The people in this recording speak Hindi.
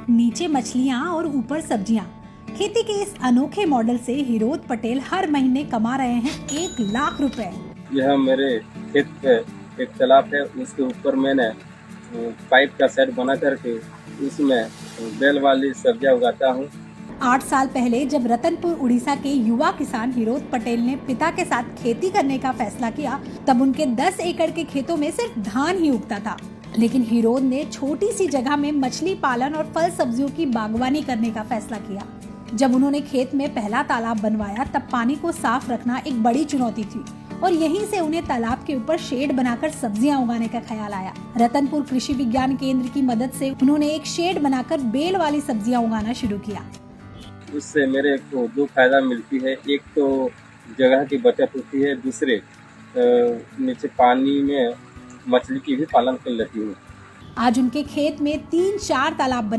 नीचे मछलियाँ और ऊपर सब्जियाँ। खेती के इस अनोखे मॉडल से हिरोद पटेल हर महीने कमा रहे हैं 1 लाख रुपए। यह मेरे खेत पे एक तालाब है, उसके ऊपर मैंने पाइप का सेट बना करके उसमें बेल वाली सब्जियां उगाता हूँ। 8 साल पहले जब रतनपुर उड़ीसा के युवा किसान हिरोद पटेल ने पिता के साथ खेती करने का फैसला किया, तब उनके 10 एकड़ के खेतों में सिर्फ धान ही उगता था। लेकिन हिरोद ने छोटी सी जगह में मछली पालन और फल सब्जियों की बागवानी करने का फैसला किया। जब उन्होंने खेत में पहला तालाब बनवाया, तब पानी को साफ रखना एक बड़ी चुनौती थी और यहीं से उन्हें तालाब के ऊपर शेड बनाकर सब्जियां उगाने का ख्याल आया। रतनपुर कृषि विज्ञान केंद्र की मदद से उन्होंने एक शेड बनाकर बेल वाली सब्जियां उगाना शुरू किया। उससे मेरे को 2 फायदा मिलती है। एक तो जगह की बचत होती है, दूसरे नीचे पानी में मछली की भी पालन कर लेती हूँ। आज उनके खेत में 3-4 तालाब बने